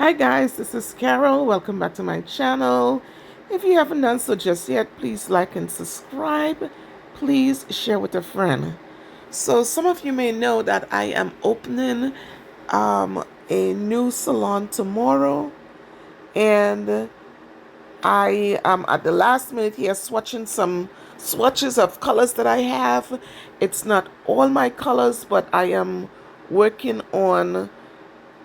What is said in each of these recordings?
Hi guys, this is Carol. Welcome back to my channel. If you haven't done so just yet, please like and subscribe. Please share with a friend. So some of you may know that I am opening a new salon tomorrow, and I am at the last minute here swatching some swatches of colors that I have. It's not all my colors, but I am working on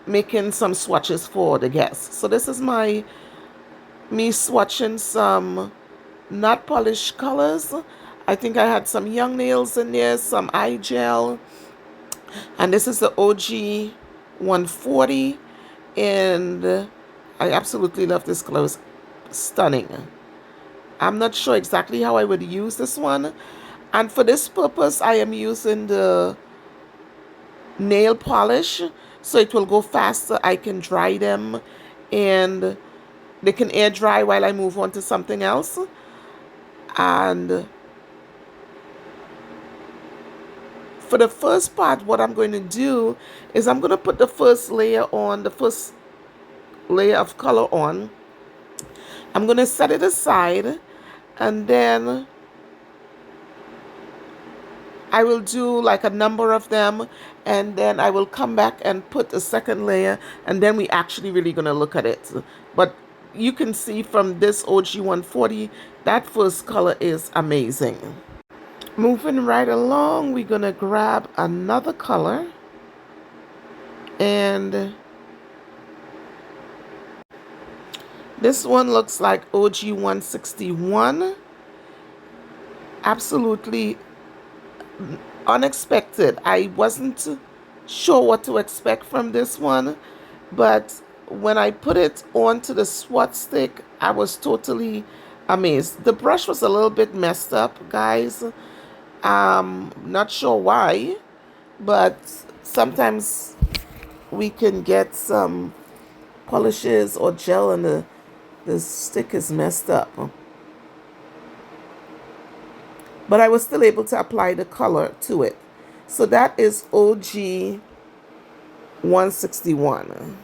making some swatches for the guests. So this is me swatching some not polished colors. I think I had some young nails in there, some eye gel, and this is the OG 140, and I absolutely love this color. It's stunning. I'm not sure exactly how I would use this one, and for this purpose I am using the nail polish so it will go faster. I can dry them and they can air dry while I move on to something else. And for the first part, what I'm going to do is I'm going to put the first layer of color on. I'm going to set it aside, and then I will do like a number of them, and then I will come back and put a second layer, and then we actually really going to look at it. But you can see from this OG 140, that first color is amazing. Moving right along, we're going to grab another color, and this one looks like OG 161. Absolutely unexpected. I wasn't sure what to expect from this one, but when I put it onto the swatch stick, I was totally amazed. The brush was a little bit messed up, guys. Not sure why, but sometimes we can get some polishes or gel and the stick is messed up. But I was still able to apply the color to it. So that is OG 161.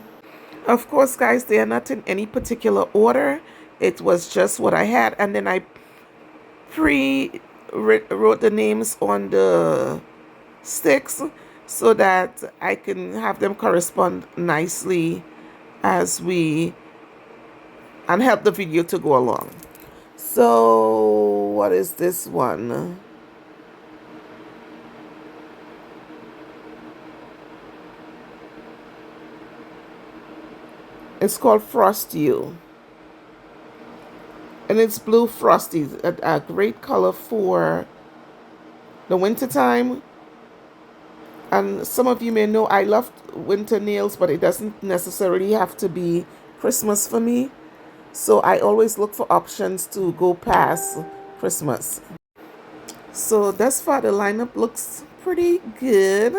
Of course, guys, they are not in any particular order. It was just what I had, and then I wrote the names on the sticks so that I can have them correspond nicely as and help the video to go along. So what is this one? It's called Frost You, and it's blue frosty, a great color for the winter time. And some of you may know I love winter nails, but it doesn't necessarily have to be Christmas for me. So I always look for options to go past Christmas. So thus far the lineup looks pretty good.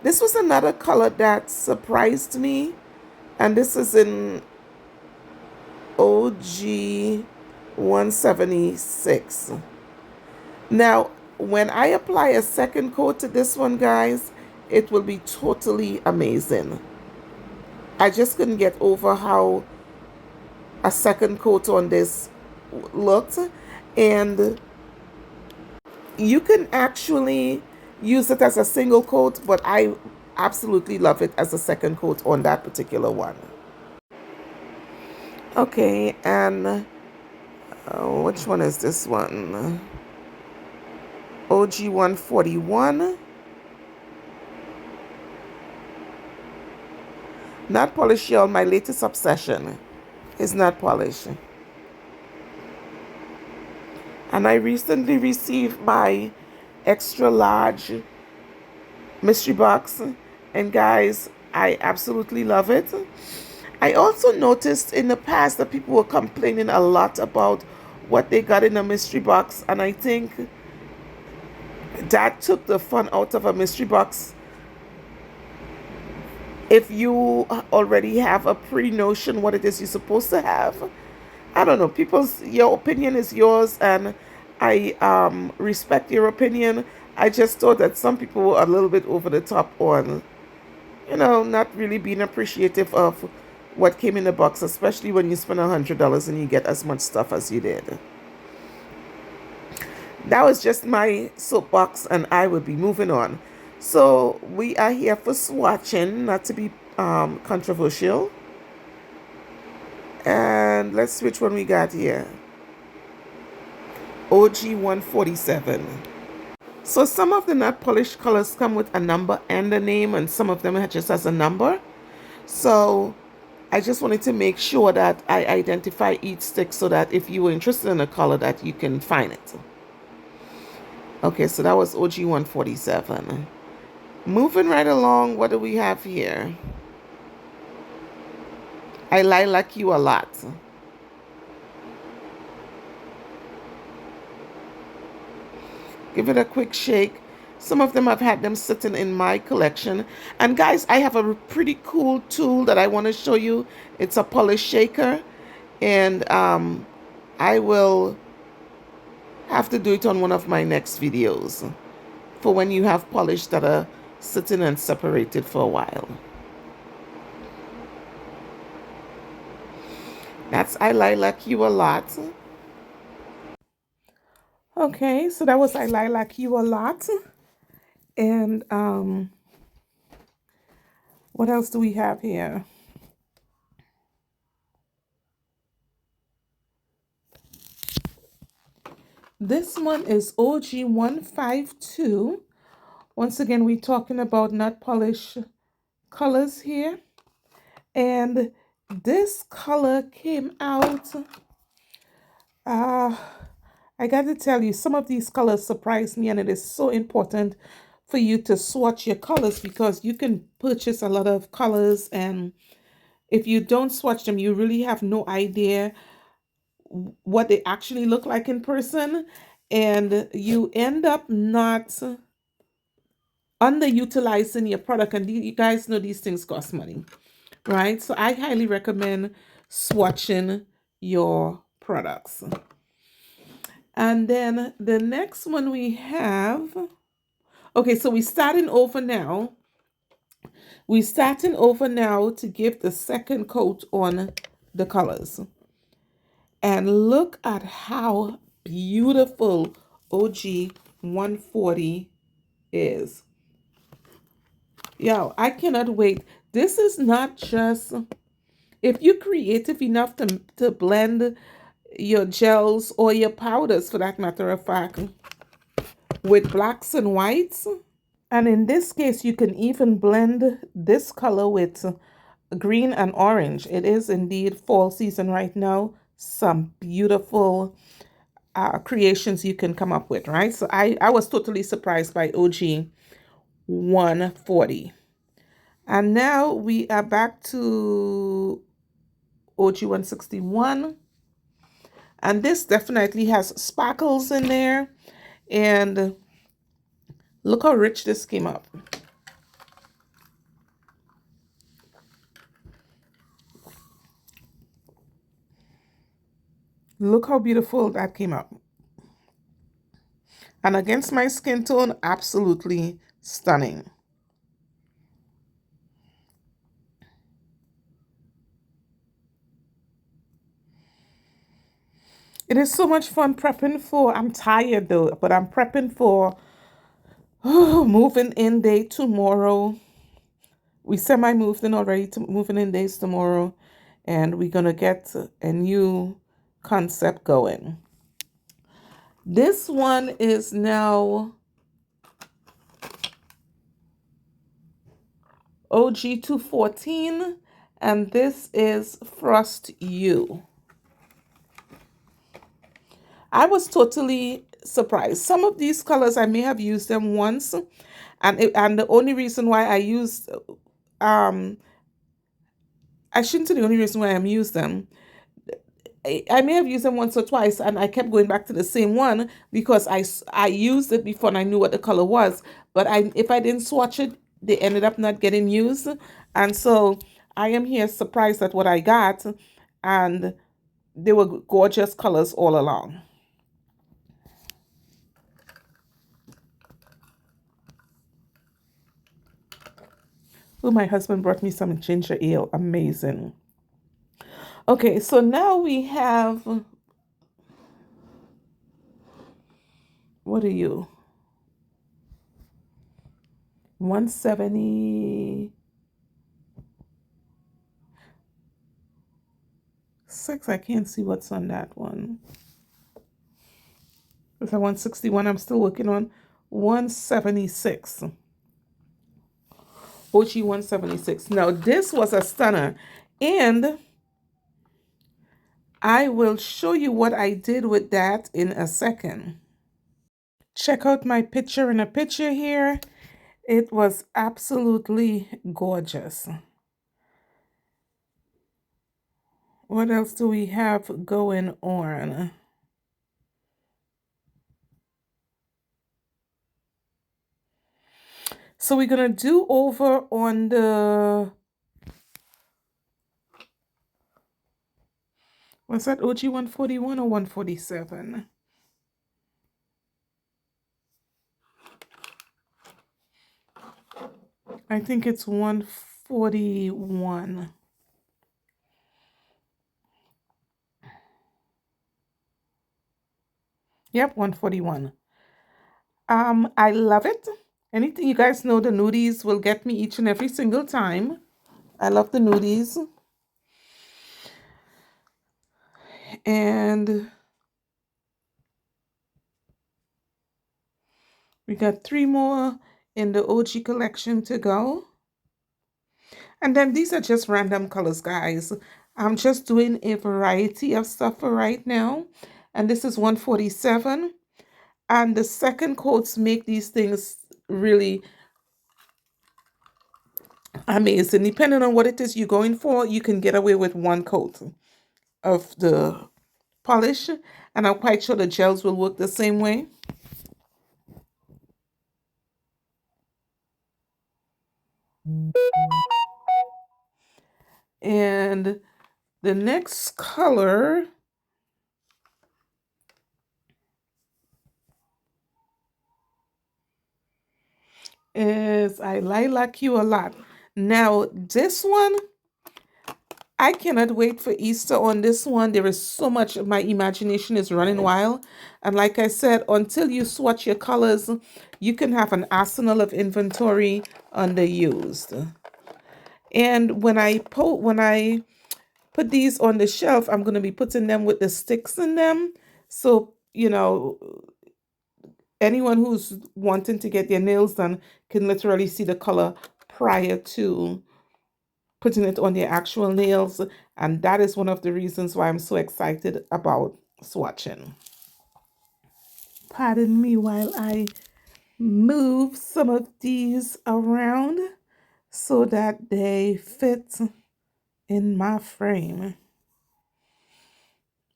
This was another color that surprised me, and this is in OG 176. Now, when I apply a second coat to this one, guys, it will be totally amazing. I just couldn't get over how a second coat on this looked, and you can actually use it as a single coat, but I absolutely love it as a second coat on that particular one. Okay, and which one is this one? OG 141. Not polish, y'all. My latest obsession is not polish. And I recently received my extra large mystery box, and guys, I absolutely love it. I also noticed in the past that people were complaining a lot about what they got in a mystery box, and I think that took the fun out of a mystery box. If you already have a pre-notion what it is you're supposed to have, I don't know. Your opinion is yours, and I respect your opinion. I just thought that some people were a little bit over the top on, not really being appreciative of what came in the box, especially when you spend $100 and you get as much stuff as you did. That was just my soapbox, and I will be moving on. So we are here for swatching, not to be controversial. And let's see which one we got here. OG 147. So some of the not polished colors come with a number and a name, and some of them just has a number. So I just wanted to make sure that I identify each stick so that if you were interested in a color that you can find it. Okay, so that was OG 147. Moving right along, what do we have here? I lilac you a lot. Give it a quick shake. Some of them I've had them sitting in my collection. And guys, I have a pretty cool tool that I want to show you. It's a polish shaker. And I will have to do it on one of my next videos for when you have polish that are sitting and separated for a while. That's I lilac you a lot. Okay, so that was I lilac you a lot. And what else do we have here? This one is OG 152. Once again, we're talking about not polished colors here. And this color came out, I got to tell you, some of these colors surprised me, and it is so important for you to swatch your colors because you can purchase a lot of colors, and if you don't swatch them, you really have no idea what they actually look like in person, and you end up not underutilizing your product. And you guys know these things cost money, right? So I highly recommend swatching your products. And then the next one we have, okay, so we're starting over now. We're starting over now to give the second coat on the colors. And look at how beautiful OG 140 is. Yo, I cannot wait. This is not just, if you're creative enough to blend your gels or your powders, for that matter of fact, with blacks and whites. And in this case, you can even blend this color with green and orange. It is indeed fall season right now. Some beautiful creations you can come up with, right? So I was totally surprised by OG 140. And now we are back to OG 161. And this definitely has sparkles in there. And look how rich this came up. Look how beautiful that came up. And against my skin tone, absolutely stunning. It is so much fun prepping for, I'm tired though, but I'm prepping for moving in day tomorrow. We semi-moved in already, to moving in days tomorrow. And we're going to get a new concept going. This one is now OG 214, and this is Frost You. I was totally surprised. Some of these colors, I may have used them once, and the only reason why I used, I shouldn't say the only reason why I used them. I may have used them once or twice, and I kept going back to the same one because I used it before and I knew what the color was. But if I didn't swatch it, they ended up not getting used. And so I am here surprised at what I got, and they were gorgeous colors all along. Oh, my husband brought me some ginger ale. Amazing. Okay, so now we have, what are you? 176. I can't see what's on that one. It's a 161. I'm still working on 176. OG 176. Now, this was a stunner. And I will show you what I did with that in a second. Check out my picture in a picture here. It was absolutely gorgeous. What else do we have going on? So we're going to do over on the, was that OG 141 or 147? I think it's 141. Yep, 141. I love it. Anything, you guys know the nudies will get me each and every single time. I love the nudies. And we got 3 more in the OG collection to go. And then these are just random colors, guys. I'm just doing a variety of stuff for right now. And this is 147. And the second coats make these things really amazing. Depending on what it is you're going for, you can get away with 1 coat of the polish. And I'm quite sure the gels will work the same way. And the next color is I lilac you a lot. Now, this one, I cannot wait for Easter on this one. There is so much, my imagination is running wild. And like I said, until you swatch your colors, you can have an arsenal of inventory underused. And when I put these on the shelf, I'm going to be putting them with the sticks in them. So, you know, anyone who's wanting to get their nails done can literally see the color prior to putting it on their actual nails. And that is one of the reasons why I'm so excited about swatching. Pardon me while I move some of these around so that they fit in my frame.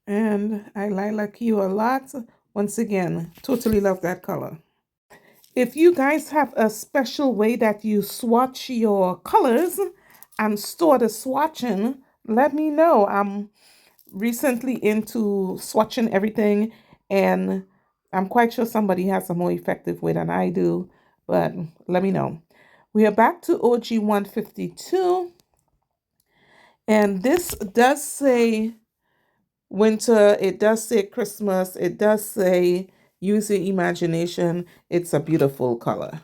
And I lilac you a lot. Once again, totally love that color. If you guys have a special way that you swatch your colors and store the swatching, let me know. I'm recently into swatching everything, and I'm quite sure somebody has a more effective way than I do, but let me know. We are back to OG 152, and this does say winter, it does say Christmas, it does say use your imagination. It's a beautiful color.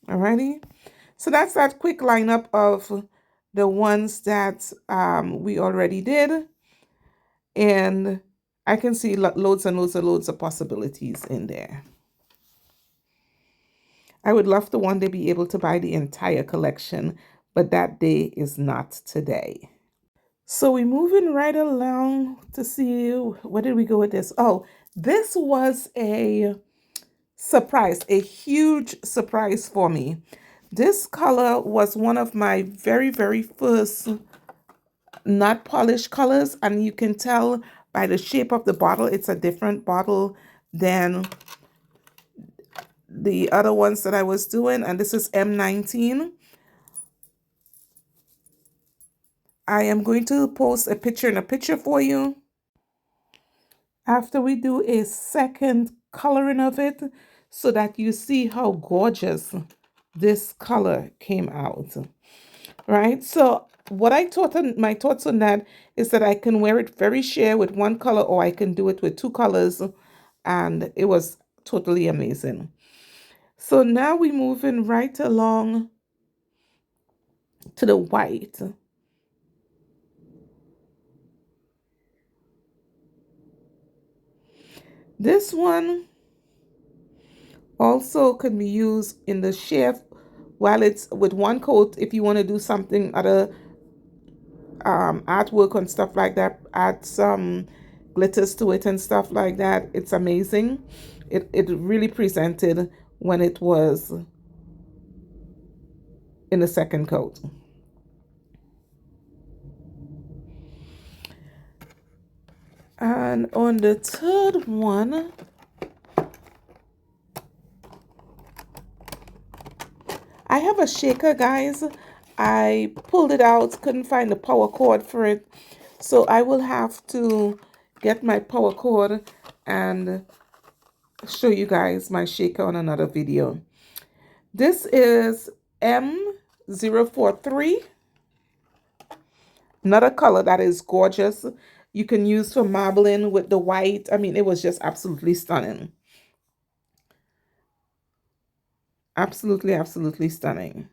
Alrighty, so that's that quick lineup of the ones that we already did, and I can see loads and loads and loads of possibilities in there. I would love to one day be able to buy the entire collection, but that day is not today. So we're moving right along to see, where did we go with this? Oh, this was a surprise, a huge surprise for me. This color was one of my very, very first not polished colors, and you can tell by the shape of the bottle, it's a different bottle than the other ones that I was doing, and this is M19. I am going to post a picture in a picture for you after we do a second coloring of it so that you see how gorgeous this color came out, right? So what I thought on my thoughts on that is that I can wear it very sheer with one color, or I can do it with two colors, and it was totally amazing. So now we're moving right along to the white. This one also can be used in the sheer while it's with one coat. If you want to do something other artwork and stuff like that, add some glitters to it and stuff like that, it's amazing. It really presented when it was in the second coat. And on the third one, I have a shaker, guys. I pulled it out, couldn't find the power cord for it. So I will have to get my power cord and show you guys my shaker on another video. This is M043, another color that is gorgeous. You can use for marbling with the white. I mean, it was just absolutely stunning. Absolutely, absolutely stunning.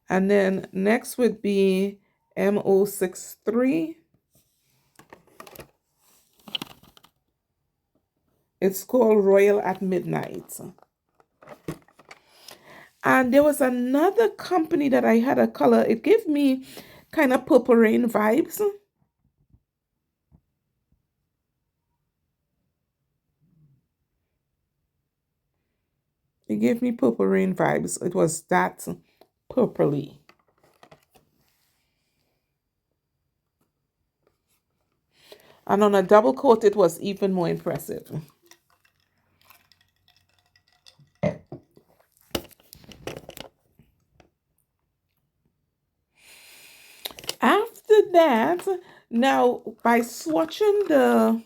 And then next would be M063. It's called Royal at Midnight. And there was another company that I had a color. It gave me kind of Purple Rain vibes. It gave me Purple Rain vibes. It was that purpley. And on a double coat, it was even more impressive. After that, now by swatching the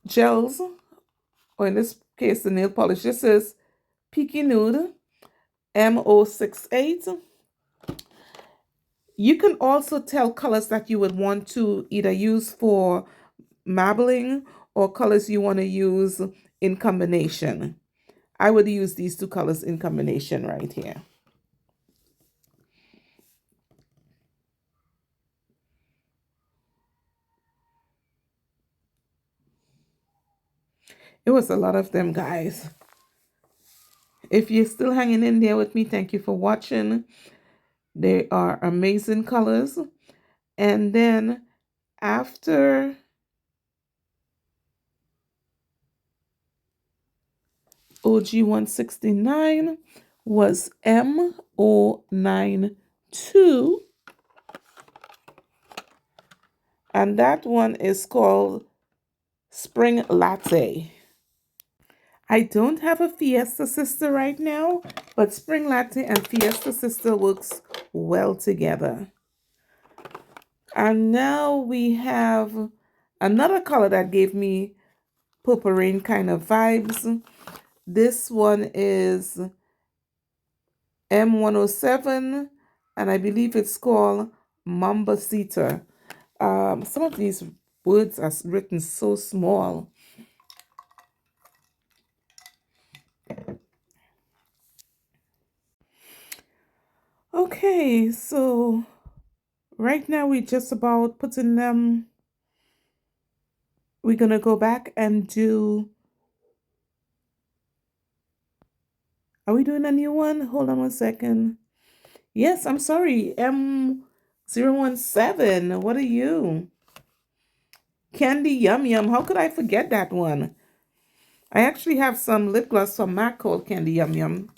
gels, or in this case, the nail polish, this is Peaky Nude M068. You can also tell colors that you would want to either use for marbling or colors you want to use in combination. I would use these two colors in combination right here. It was a lot of them, guys. If you're still hanging in there with me, thank you for watching. They are amazing colors. And then after OG 169 was M092. And that one is called Spring Latte. I don't have a Fiesta Sister right now, but Spring Latte and Fiesta Sister works well together. And now we have another color that gave me Purple Rain kind of vibes. This one is M107, and I believe it's called Mambasita. Some of these words are written so small. Okay, so right now we're just about putting them. We're gonna go back and do. Are we doing a new one? Hold on one second. Yes, I'm sorry. M017. What are you? Candy Yum Yum. How could I forget that one? I actually have some lip gloss from MAC called Candy Yum Yum.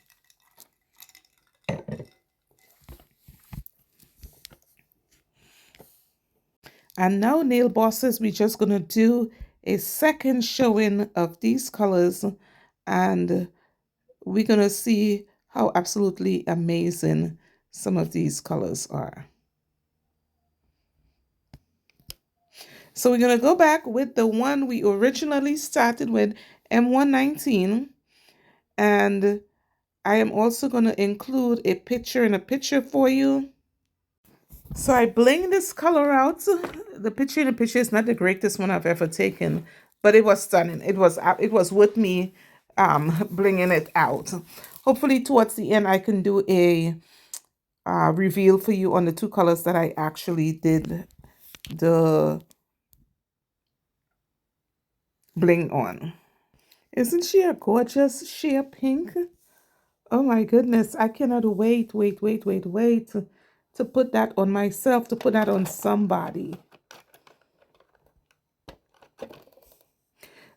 And now, nail bosses, we're just going to do a second showing of these colors, and we're going to see how absolutely amazing some of these colors are. So we're going to go back with the one we originally started with, M119, and I am also going to include a picture in a picture for you. So I bling this color out. The picture in the picture is not the greatest one I've ever taken, but it was stunning. It was worth me blinging it out. Hopefully towards the end I can do a reveal for you on the two colors that I actually did the bling on. Isn't she a gorgeous sheer pink? Oh my goodness, I cannot wait to put that on myself, to put that on somebody.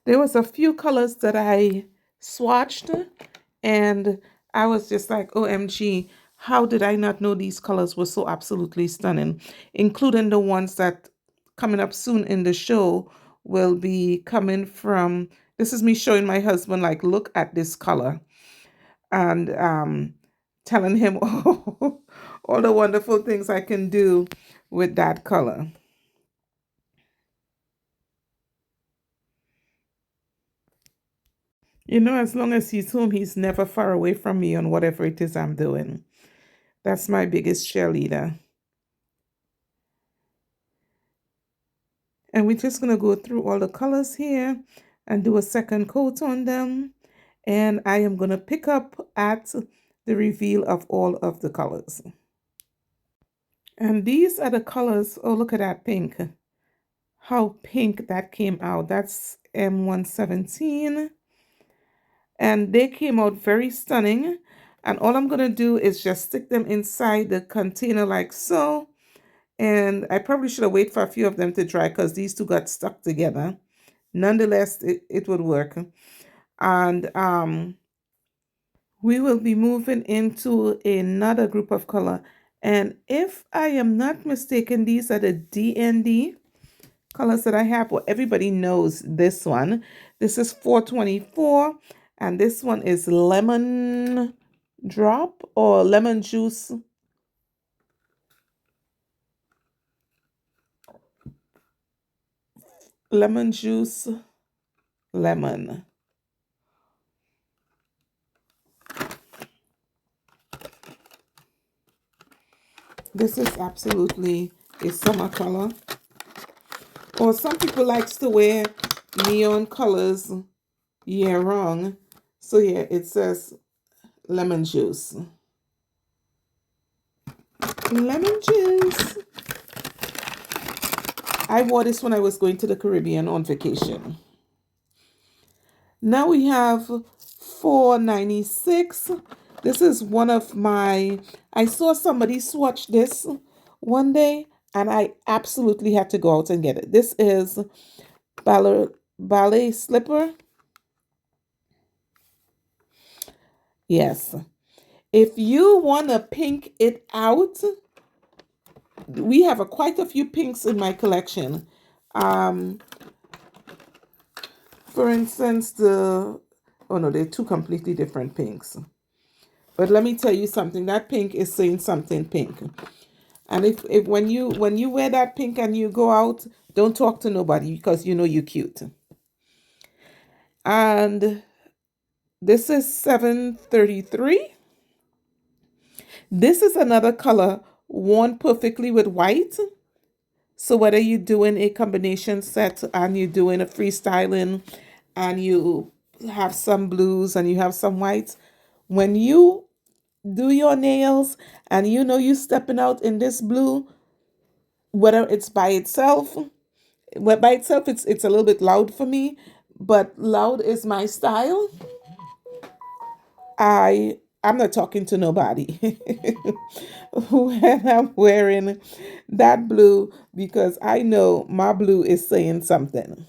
There was a few colors that I swatched and I was just like, OMG, how did I not know these colors were so absolutely stunning, including the ones that coming up soon in the show will be coming from, this is me showing my husband, like, look at this color, and telling him all the wonderful things I can do with that color. You know, as long as he's home, he's never far away from me on whatever it is I'm doing. That's my biggest cheerleader. And we're just going to go through all the colors here and do a second coat on them. And I am going to pick up at the reveal of all of the colors. And these are the colors. Oh, look at that pink. How pink that came out. That's M117. And they came out very stunning. And all I'm going to do is just stick them inside the container like so. And I probably should have waited for a few of them to dry because these two got stuck together. Nonetheless, it would work. And we will be moving into another group of color. And if I am not mistaken, these are the DND colors that I have. Well, everybody knows this one. This is 424. And this one is lemon drop or lemon juice. Lemon juice, lemon. This is absolutely a summer color. Or some people likes to wear neon colors year round. So yeah, it says lemon juice. Lemon juice. I wore this when I was going to the Caribbean on vacation. Now we have 496. This is one of my, I saw somebody swatch this one day and I absolutely had to go out and get it. This is ballet slipper. Yes. If you want to pink it out, we have quite a few pinks in my collection. For instance, oh no, they're two completely different pinks. But let me tell you something, that pink is saying something pink. And if when you wear that pink and you go out, don't talk to nobody because you know you're cute. And this is 733. This is another color worn perfectly with white. So whether you're doing a combination set and you're doing a freestyling and you have some blues and you have some whites, when you do your nails and you know you're stepping out in this blue, whether it's by itself, it's a little bit loud for me, but loud is my style. I'm not talking to nobody when I'm wearing that blue because I know my blue is saying something.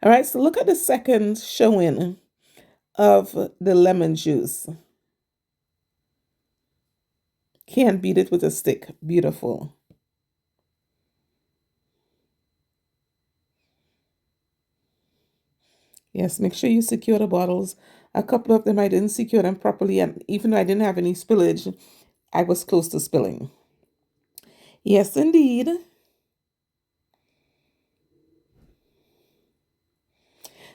All right, so look at the second showing of the lemon juice. Can't beat it with a stick. Beautiful. Yes, make sure you secure the bottles. A couple of them I didn't secure them properly, and even though I didn't have any spillage, I was close to spilling. Yes, indeed.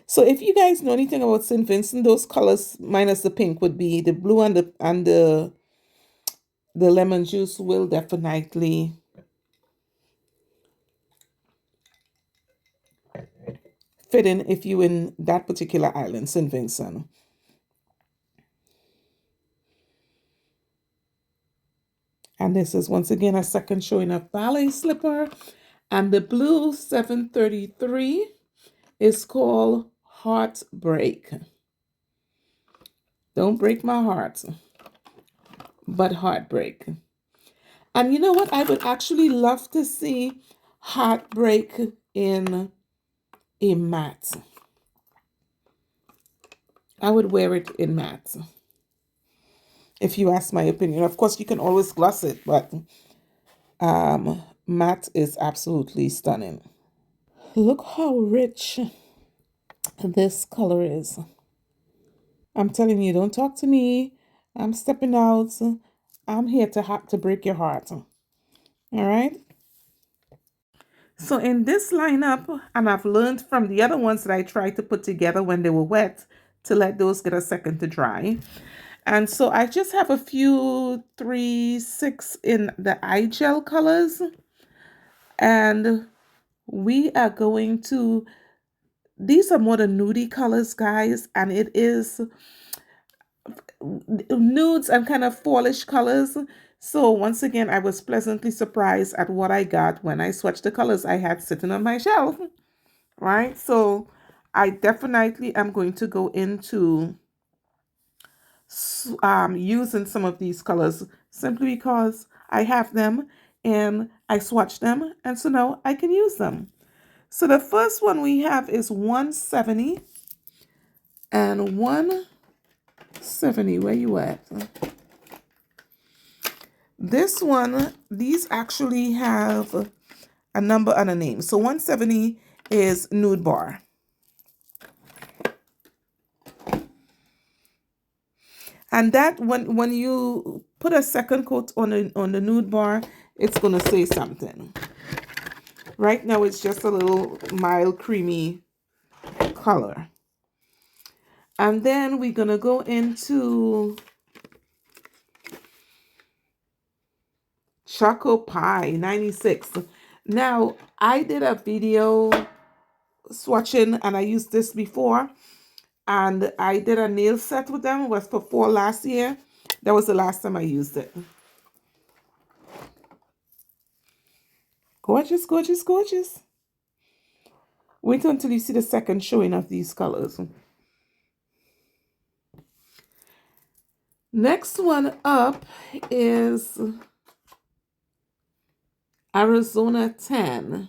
So if you guys know anything about St. Vincent, those colors minus the pink would be the blue and the lemon juice will definitely fit in if you in that particular island, St. Vincent. And this is once again a second showing of ballet slipper. And the blue 733 is called Heartbreak. Don't break my heart, but heartbreak. And you know what? I would actually love to see Heartbreak in a matte. I would wear it in matte. If you ask my opinion. Of course, you can always gloss it, but matte is absolutely stunning. Look how rich this color is. I'm telling you, don't talk to me. I'm stepping out. I'm here to break your heart. All right? So in this lineup, and I've learned from the other ones that I tried to put together when they were wet to let those get a second to dry. And so I just have a few 3, 6 in the eye gel colors. And we are going to, these are more the nudie colors, guys. And it is nudes and kind of fallish colors. So once again, I was pleasantly surprised at what I got when I swatched the colors I had sitting on my shelf. Right? So I definitely am going to go into using some of these colors simply because I have them and I swatched them, and so now I can use them. So the first one we have is 170 and 170. Where you at? This one, these actually have a number and a name. So 170 is nude bar. And that when you put a second coat on the nude bar, it's gonna say something. Right now it's just a little mild creamy color. And then we're gonna go into Choco Pie 96. Now I did a video swatching and I used this before. And I did a nail set with them. It was for fall last year. That was the last time I used it. Gorgeous, gorgeous, gorgeous. Wait until you see the second showing of these colors. Next one up is Arizona 10.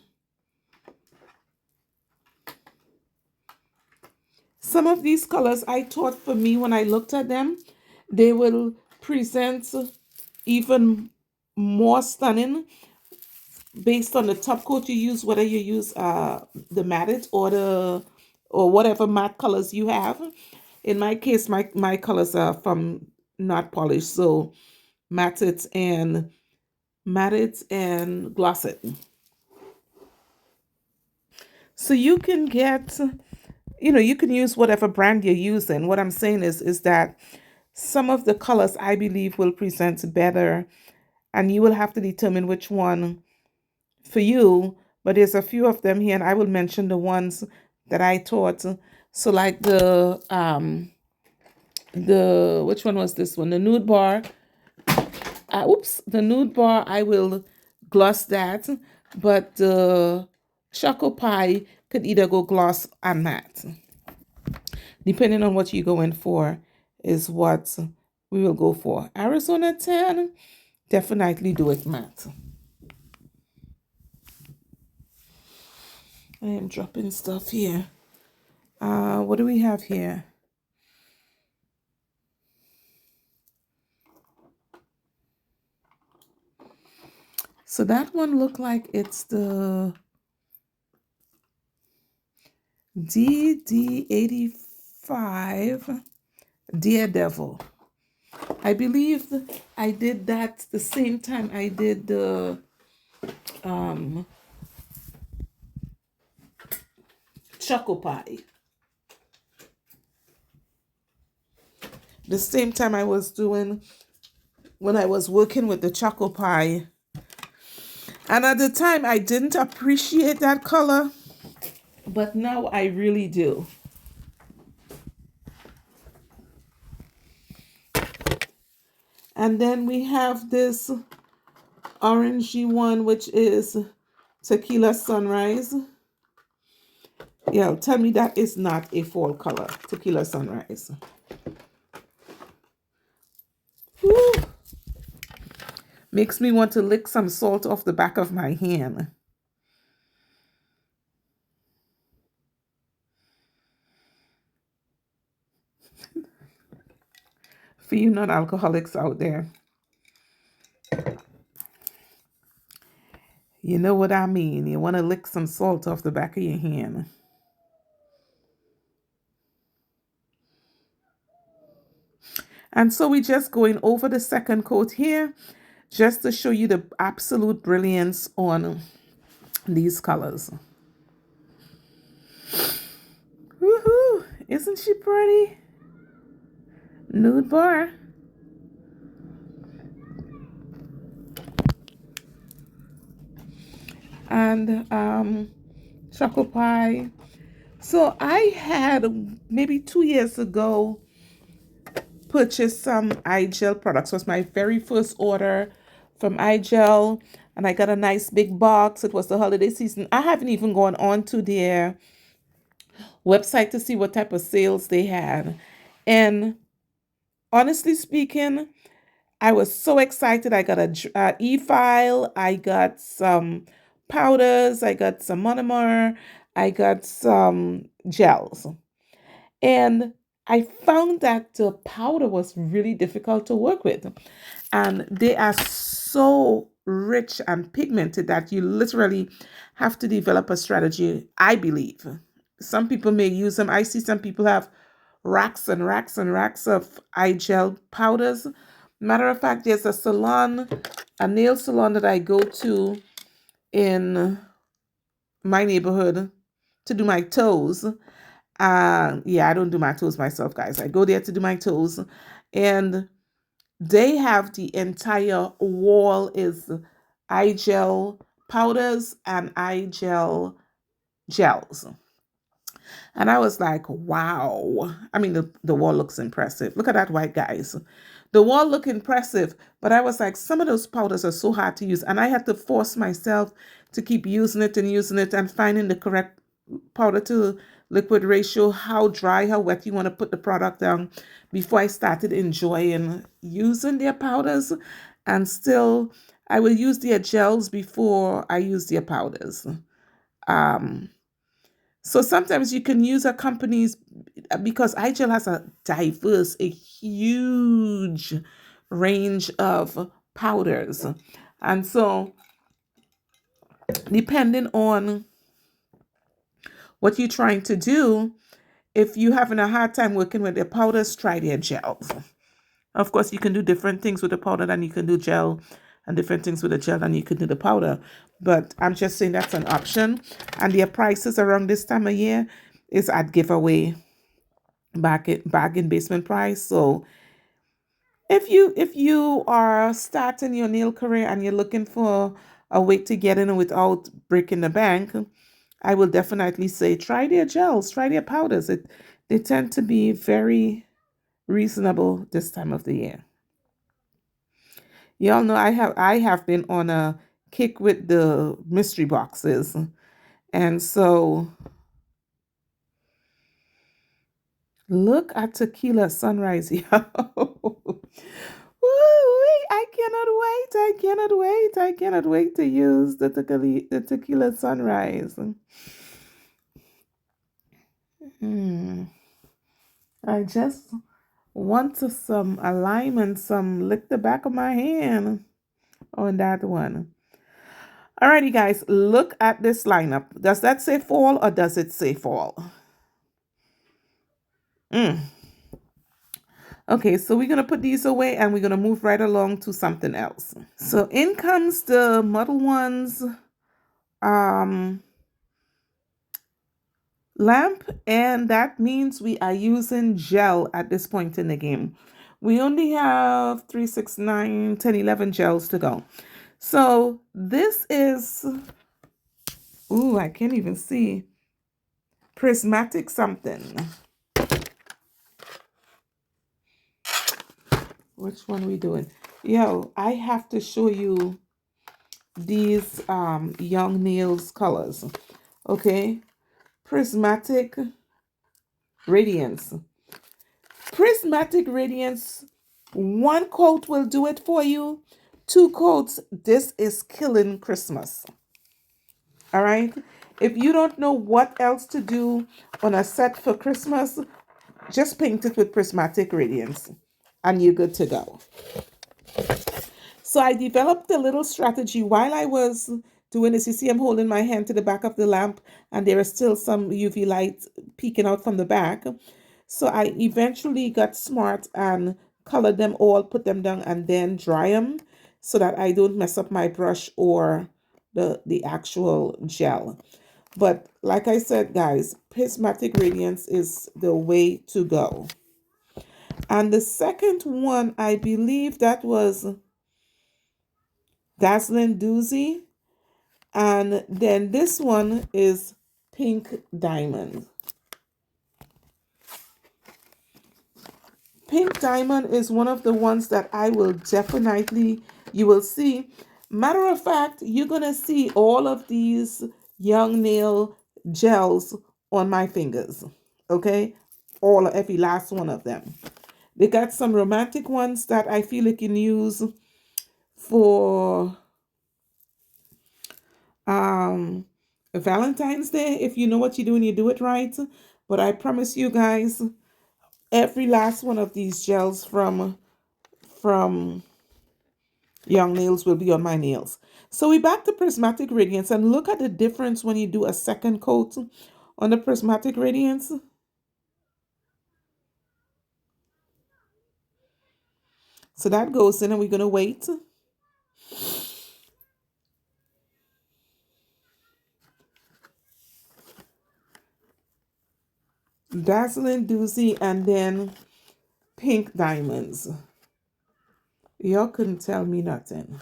Some of these colors I thought for me when I looked at them, they will present even more stunning based on the top coat you use, whether you use the matted or whatever matte colors you have. In my case, my colors are from not polished, so matted and glossed. So you can get, you can use whatever brand you're using. What I'm saying is that some of the colors I believe will present better, and you will have to determine which one for you. But there's a few of them here, and I will mention the ones that I thought. So like the which one was this one? The nude bar. The nude bar. I will gloss that, but the Choco Pie could either go gloss or matte, depending on what you're going for. Is what we will go for. Arizona 10, definitely do it matte. I am dropping stuff here. What do we have here? So that one looked like it's the DD85 Daredevil. I believe I did that the same time I did the Choco Pie. the same time I was doing when I was working with the choco pie. And at the time, I didn't appreciate that color, but now I really do. And then we have this orangey one, which is Tequila Sunrise. Yeah, tell me that is not a fall color, Tequila Sunrise. Woo. Makes me want to lick some salt off the back of my hand. For you non-alcoholics out there, you know what I mean. You want to lick some salt off the back of your hand. And so we're just going over the second coat here just to show you the absolute brilliance on these colors. Woohoo! Isn't she pretty? Nude bar. And choco pie. So I had maybe 2 years ago purchased some iGel products. It was my very first order from iGel, and I got a nice big box. It was the holiday season. I haven't even gone on to their website to see what type of sales they had. And honestly speaking, I was so excited. I got a e-file. I got some powders. I got some monomer. I got some gels. And I found that the powder was really difficult to work with. And they are so rich and pigmented that you literally have to develop a strategy, I believe. Some people may use them. I see some people have racks and racks and racks of eye gel powders. Matter of fact, there's a salon, a nail salon that I go to in my neighborhood to do my toes. Yeah, I don't do my toes myself, guys. I go there to do my toes, and they have the entire wall is eye gel powders and eye gel gels. And I was like, wow. I mean, the wall looks impressive. Look at that white, guys. The wall look impressive, but I was like, some of those powders are so hard to use. And I had to force myself to keep using it and finding the correct powder to liquid ratio, how dry, how wet you want to put the product down before I started enjoying using their powders. And still, I will use their gels before I use their powders. Um, so sometimes you can use a company's because iGel has a huge range of powders. And so depending on what you're trying to do, if you're having a hard time working with their powders, try their gels. Of course, you can do different things with the powder than you can do gel, and different things with the gel than you can do the powder. But I'm just saying that's an option. And their prices around this time of year is at giveaway bargain basement price. So if you are starting your nail career and you're looking for a way to get in without breaking the bank, I will definitely say try their gels, try their powders. They tend to be very reasonable this time of the year. Y'all know I have been on a kick with the mystery boxes. And so look at Tequila Sunrise, y'all. Woo-wee, I cannot wait. I cannot wait. I cannot wait to use the tequila Sunrise. I just want some alignment, some lick the back of my hand on that one. Alrighty, guys, look at this lineup. Does that say fall or does it say fall? Okay, so we're going to put these away and we're going to move right along to something else. So in comes the Model Ones lamp, and that means we are using gel at this point in the game. We only have 3, 6, 9, 10, 11 gels to go. So this is, ooh, I can't even see, prismatic something. Which one we doing? Yo, I have to show you these young nails colors. Okay, prismatic radiance. Prismatic radiance, one coat will do it for you. Two coats, this is killing Christmas. All right. If you don't know what else to do on a set for Christmas, just paint it with prismatic radiance and you're good to go. So I developed a little strategy while I was doing this. You see, I'm holding my hand to the back of the lamp, and there is still some UV light peeking out from the back. So I eventually got smart and colored them all, put them down, and then dry them so that I don't mess up my brush or the actual gel. But like I said, guys, prismatic radiance is the way to go. And the second one, I believe that was Dazzling Doozy. And then this one is Pink Diamond. Pink Diamond is one of the ones that I will definitely, you will see. Matter of fact, you're going to see all of these young nail gels on my fingers. Okay? Every last one of them. They got some romantic ones that I feel you can use for Valentine's Day. If you know what you're doing, you do it right. But I promise you guys, every last one of these gels from Young Nails will be on my nails. So we back to prismatic radiance, and look at the difference when you do a second coat on the prismatic radiance. So that goes in, and we're gonna wait. Dazzling Doozy and then Pink Diamonds. Y'all couldn't tell me nothing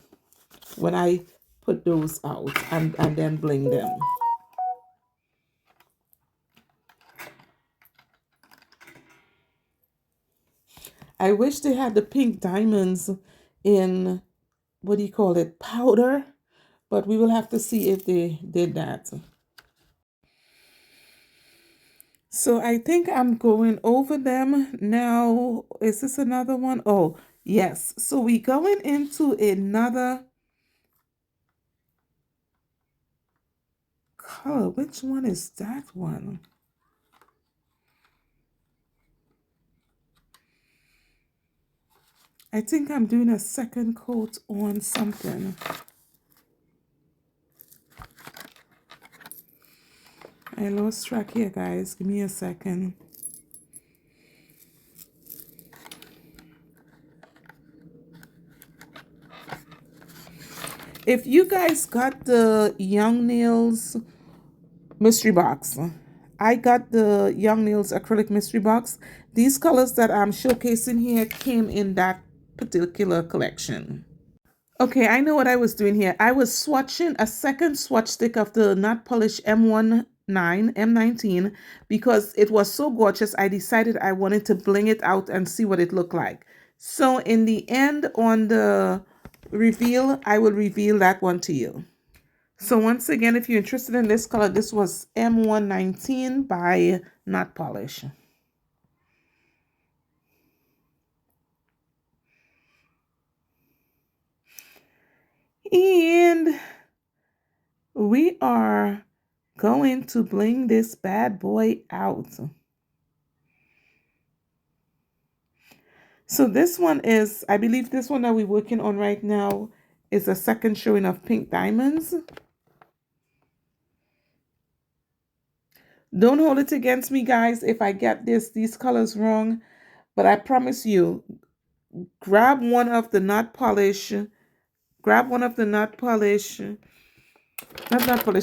when I put those out and then bling them. I wish they had the pink diamonds in, what do you call it, powder, but we will have to see if they did that. So I think I'm going over them now. Is this another one? Oh, yes. So we going into another color. Which one is that one? I think I'm doing a second coat on something. I lost track here, guys. Give me a second. If you guys got the Young Nails mystery box, I got the Young Nails acrylic mystery box. These colors that I'm showcasing here came in that particular collection. Okay, I know what I was doing here. I was swatching a second swatch stick of the Not Polished M19 because it was so gorgeous. I decided I wanted to bling it out and see what it looked like. So in the end, on the reveal, I will reveal that one to you. So once again, if you're interested in this color, this was M119 by Not Polish. And we are going to bling this bad boy out. So this one is, I believe this one that we're working on right now is a second showing of Pink Diamonds. Don't hold it against me, guys, if I get these colors wrong. But I promise you, grab one of the Not Polish,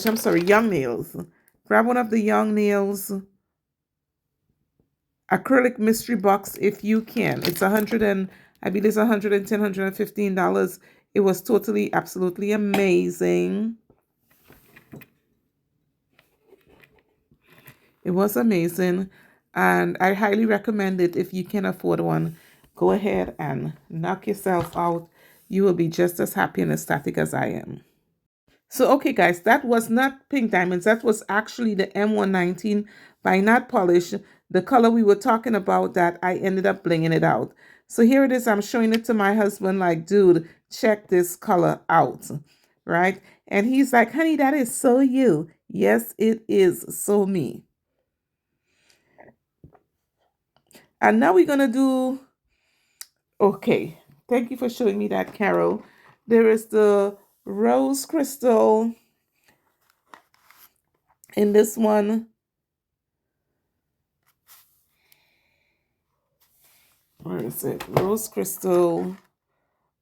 I'm sorry, Young Nails. grab one of the Young Nails acrylic mystery box if you can. It's I believe it's $115. It was totally, absolutely amazing. It was amazing, and I highly recommend it if you can afford one. Go ahead and knock yourself out. You will be just as happy and ecstatic as I am. So, okay, guys, that was not pink diamonds. That was actually the M119 by Not Polish, the color we were talking about that I ended up blinging it out. So here it is. I'm showing it to my husband like, dude, check this color out, right? And he's like, honey, that is so you. Yes, it is so me. And now we're going to do, okay, thank you for showing me that, Carol. There is the rose crystal in this one. Where is it? Rose crystal,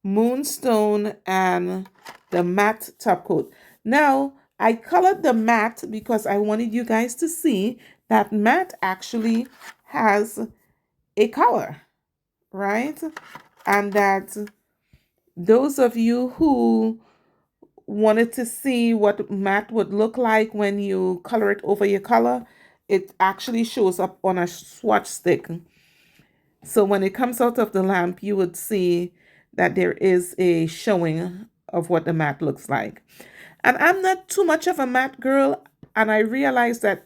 moonstone, and the matte top coat. Now, I colored the matte because I wanted you guys to see that matte actually has a color, right? And that those of you who wanted to see what matte would look like when you color it over your color, it actually shows up on a swatch stick. So when it comes out of the lamp, you would see that there is a showing of what the matte looks like. And I'm not too much of a matte girl, and I realize that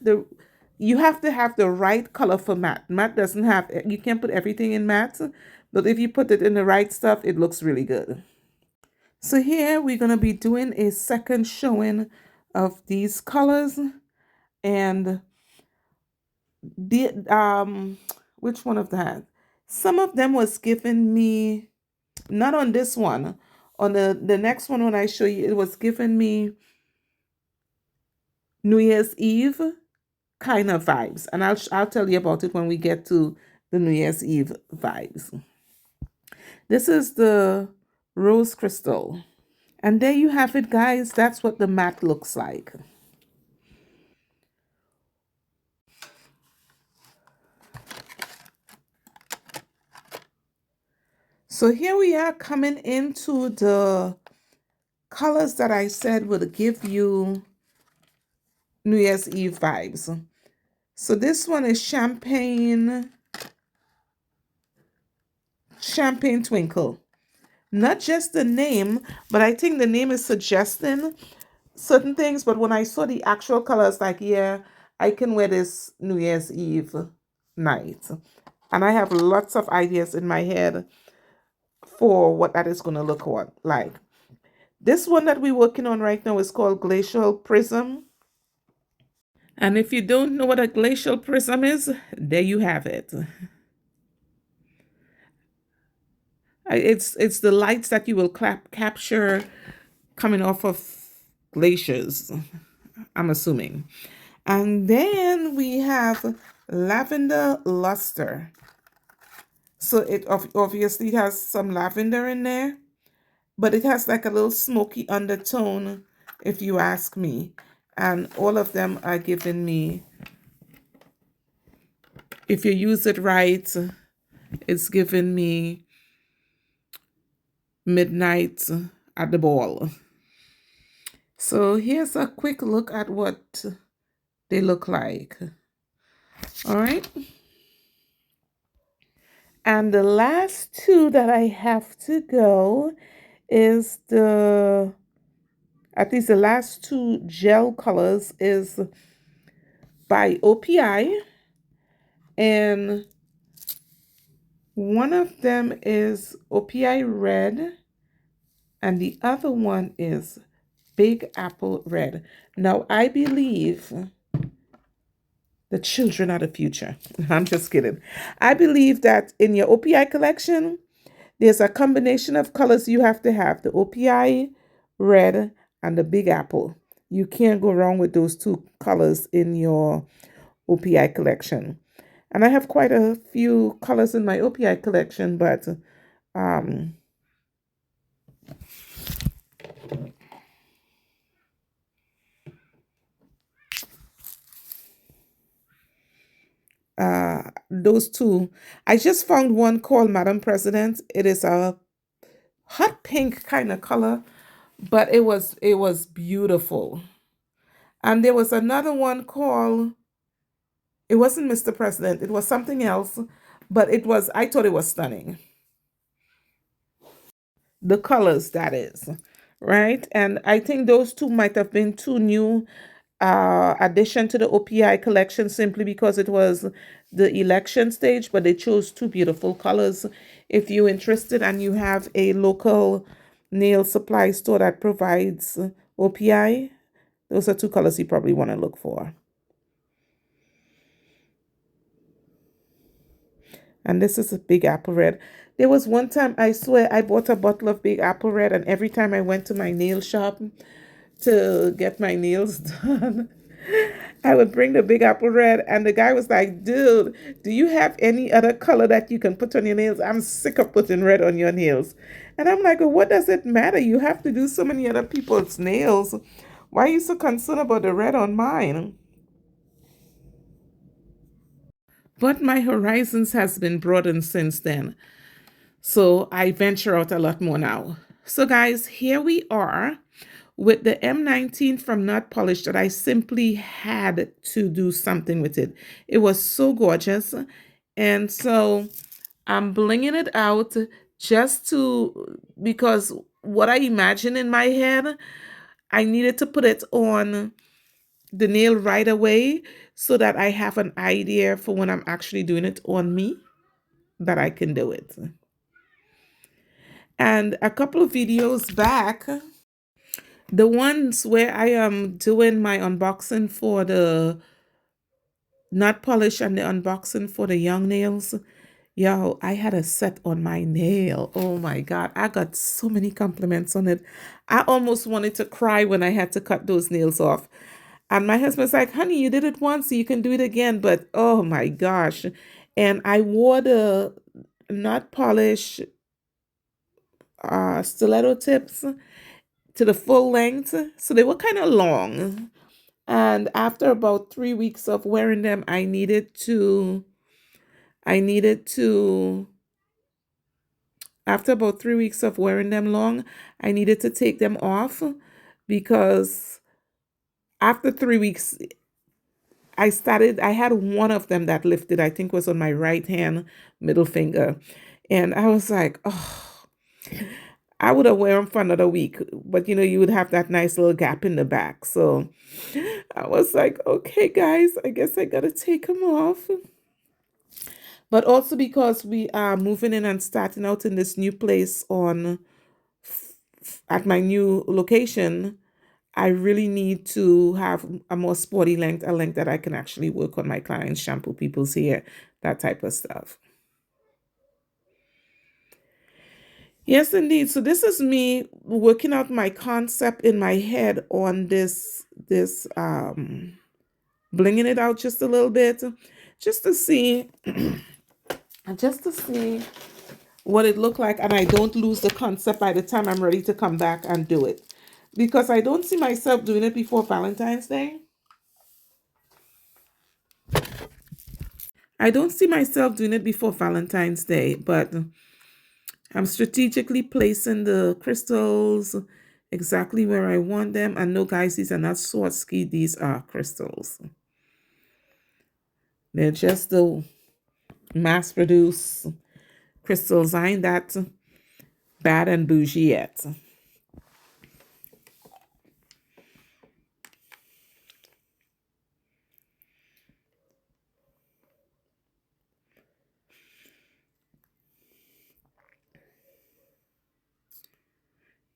you have to have the right color for matte. Matte doesn't have, you can't put everything in matte, but if you put it in the right stuff, it looks really good. So here we're going to be doing a second showing of these colors, and the which one of that? Some of them was given me, not on this one, on the next one when I show you, it was given me New Year's Eve kind of vibes, and I'll tell you about it when we get to the New Year's Eve vibes. This is the rose crystal. And there you have it, guys. That's what the matte looks like. So here we are coming into the colors that I said would give you New Year's Eve vibes. So this one is Champagne Twinkle. Not just the name, but I think the name is suggesting certain things. But when I saw the actual colors, like, yeah, I can wear this New Year's Eve night. And I have lots of ideas in my head for what that is going to look like. This one that we're working on right now is called Glacial Prism. And if you don't know what a glacial prism is, there you have it. It's the lights that you will capture coming off of glaciers, I'm assuming. And then we have Lavender Luster. So it obviously has some lavender in there, but it has like a little smoky undertone, if you ask me. And all of them are giving me, if you use it right, it's giving me midnight at the ball. So here's a quick look at what they look like. All right. And the last two that I have to go is at least the last two gel colors is by OPI. And one of them is OPI Red, and the other one is Big Apple Red. Now, I believe the children are the future. I'm just kidding. I believe that in your OPI collection, there's a combination of colors you have to have, the OPI Red and the Big Apple. You can't go wrong with those two colors in your OPI collection. And I have quite a few colors in my OPI collection, but those two. I just found one called Madam President. It is a hot pink kind of color, but it was beautiful. And there was another one called, it wasn't Mr. President, it was something else, but I thought it was stunning. The colors, that is, right? And I think those two might have been two new addition to the OPI collection simply because it was the election stage, but they chose two beautiful colors. If you're interested and you have a local nail supply store that provides OPI, those are two colors you probably want to look for. And this is a Big Apple Red. There was one time, I swear, I bought a bottle of Big Apple Red, and every time I went to my nail shop to get my nails done, I would bring the Big Apple Red, and the guy was like, dude, do you have any other color that you can put on your nails? I'm sick of putting red on your nails. And I'm like, well, what does it matter? You have to do so many other people's nails. Why are you so concerned about the red on mine? But my horizons has been broadened since then. So I venture out a lot more now. So guys, here we are with the M19 from Not Polished that I simply had to do something with it. It was so gorgeous. And so I'm blinging it out just because what I imagine in my head, I needed to put it on the nail right away so that I have an idea for when I'm actually doing it on me that I can do it. And a couple of videos back, the ones where I am doing my unboxing for the Not Polish and the unboxing for the young nails, yo, I had a set on my nail. Oh my God, I got so many compliments on it. I almost wanted to cry when I had to cut those nails off. And my husband's like, honey, you did it once, so you can do it again. But oh my gosh. And I wore the Not Polish stiletto tips to the full length. So they were kind of long. And after about 3 weeks of wearing them, I needed to, after about 3 weeks of wearing them long, I needed to take them off because after 3 weeks, I had one of them that lifted, I think was on my right hand middle finger. And I was like, oh, I would have wear them for another week, but you would have that nice little gap in the back. So I was like, okay, guys, I guess I gotta take them off. But also because we are moving in and starting out in this new place at my new location, I really need to have a more sporty length, a length that I can actually work on my clients, shampoo people's hair, that type of stuff. Yes, indeed. So this is me working out my concept in my head on this blinging it out just a little bit, just to see, just to see what it looked like, and I don't lose the concept by the time I'm ready to come back and do it, because I don't see myself doing it before Valentine's Day. I don't see myself doing it before Valentine's Day, but I'm strategically placing the crystals exactly where I want them. And no, guys, these are not Swarovski. These are crystals. They're just the mass-produced crystals. I ain't that bad and bougie yet.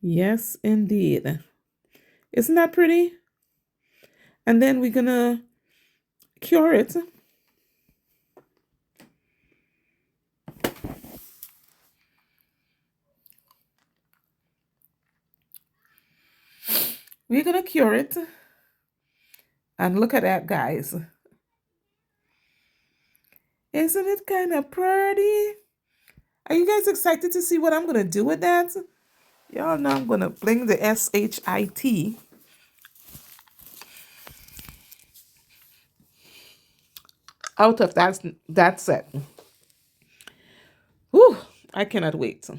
Yes, indeed. Isn't that pretty? And then we're gonna cure it. We're gonna cure it. And look at that, guys. Isn't it kind of pretty? Are you guys excited to see what I'm gonna do with that? Y'all know I'm gonna bling the SHIT. out of that set. Whew, I cannot wait.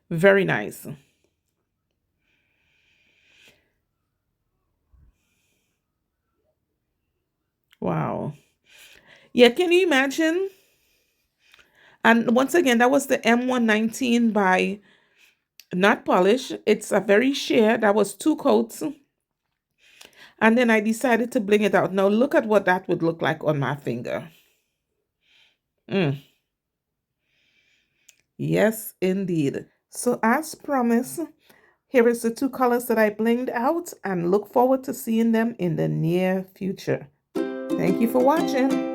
Very nice. Wow. Yeah, can you imagine? And once again, that was the M119 by Not Polish. It's a very sheer. That was 2 coats. And then I decided to bling it out. Now look at what that would look like on my finger. Mm. Yes, indeed. So as promised, here is the 2 colors that I blinged out and look forward to seeing them in the near future. Thank you for watching.